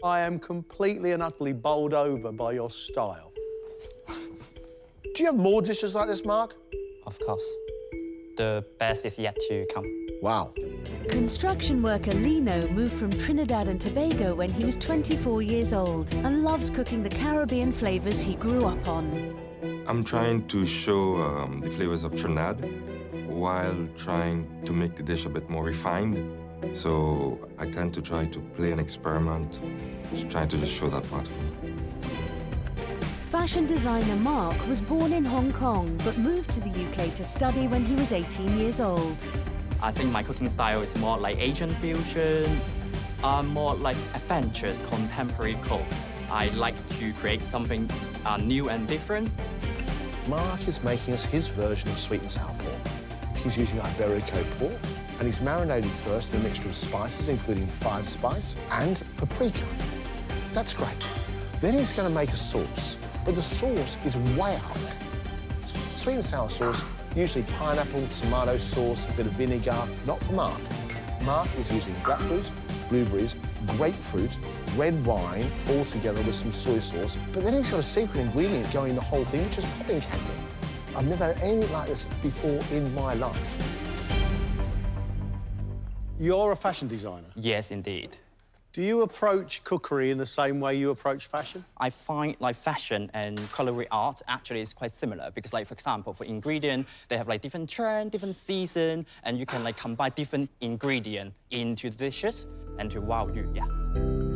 I am completely and utterly bowled over by your style. Do you have more dishes like this, Mark? Of course. The best is yet to come. Wow. Construction worker Lino moved from Trinidad and Tobago when he was 24 years old and loves cooking the Caribbean flavours he grew up on. I'm trying to show the flavors of Trinidad while trying to make the dish a bit more refined. So I tend to try to play an experiment, trying to just show that part. Fashion designer Mark was born in Hong Kong but moved to the UK to study when he was 18 years old. I think my cooking style is more like Asian fusion, more like adventurous, contemporary cook. I like to create something new and different. Mark is making us his version of sweet and sour pork. He's using Iberico pork, and he's marinated first in a mixture of spices, including 5-spice and paprika. That's great. Then he's going to make a sauce, but the sauce is way out there. Sweet and sour sauce, usually pineapple, tomato sauce, a bit of vinegar, not for Mark. Mark is using blackberries, blueberries, grapefruit, red wine, all together with some soy sauce. But then he's got a secret ingredient going in the whole thing, which is popping candy. I've never had anything like this before in my life. You're a fashion designer? Yes, indeed. Do you approach cookery in the same way you approach fashion? I find like fashion and culinary art actually is quite similar because, like, for example, for ingredient, they have like different trend, different season, and you can like combine different ingredient into the dishes and to wow you, yeah.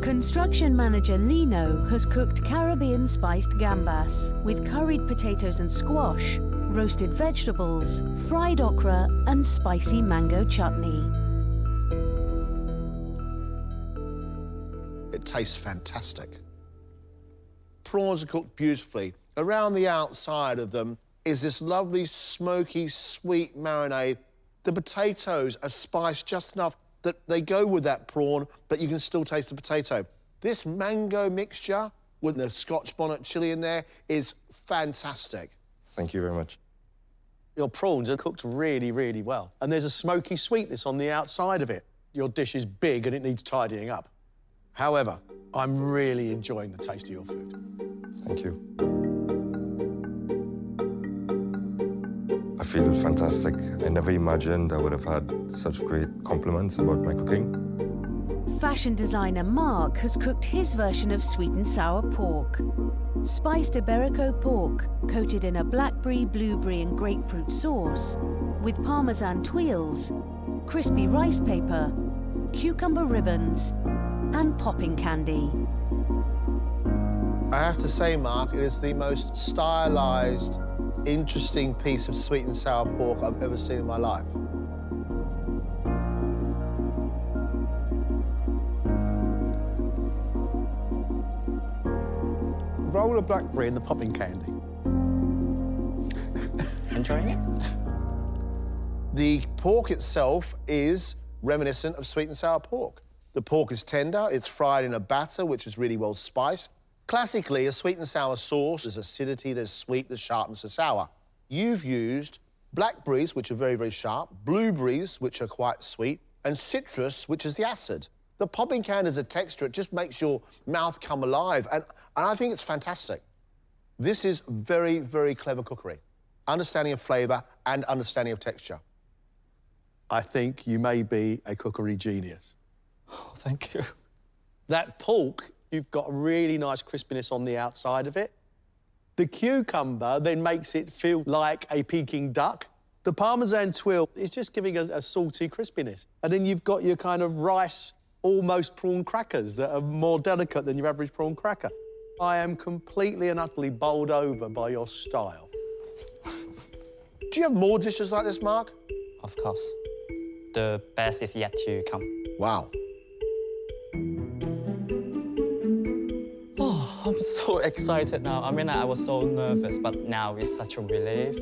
Construction manager Lino has cooked Caribbean spiced gambas with curried potatoes and squash, roasted vegetables, fried okra, and spicy mango chutney. It tastes fantastic. Prawns are cooked beautifully. Around the outside of them is this lovely, smoky, sweet marinade. The potatoes are spiced just enough that they go with that prawn, but you can still taste the potato. This mango mixture with the Scotch bonnet chilli in there is fantastic. Thank you very much. Your prawns are cooked really, really well. And there's a smoky sweetness on the outside of it. Your dish is big and it needs tidying up. However, I'm really enjoying the taste of your food. Thank you. I feel fantastic. I never imagined I would have had such great compliments about my cooking. Fashion designer Mark has cooked his version of sweet and sour pork. Spiced Iberico pork, coated in a blackberry, blueberry and grapefruit sauce, with Parmesan tuiles, crispy rice paper, cucumber ribbons, and popping candy. I have to say, Mark, it is the most stylized, interesting piece of sweet and sour pork I've ever seen in my life. The roll of blackberry and the popping candy. Enjoying it? The pork itself is reminiscent of sweet and sour pork. The pork is tender, it's fried in a batter, which is really well spiced. Classically, a sweet and sour sauce, there's acidity, there's sweet, there's sharpness, there's sour. You've used blackberries, which are very, very sharp, blueberries, which are quite sweet, and citrus, which is the acid. The popping candy is a texture, it just makes your mouth come alive, and I think it's fantastic. This is very, very clever cookery. Understanding of flavour and understanding of texture. I think you may be a cookery genius. Oh, thank you. That pork, you've got a really nice crispiness on the outside of it. The cucumber then makes it feel like a Peking duck. The Parmesan tuile is just giving us a salty crispiness. And then you've got your kind of rice, almost prawn crackers that are more delicate than your average prawn cracker. I am completely and utterly bowled over by your style. Do you have more dishes like this, Mark? Of course. The best is yet to come. Wow. Oh, I'm so excited now. I mean, I was so nervous, but now it's such a relief.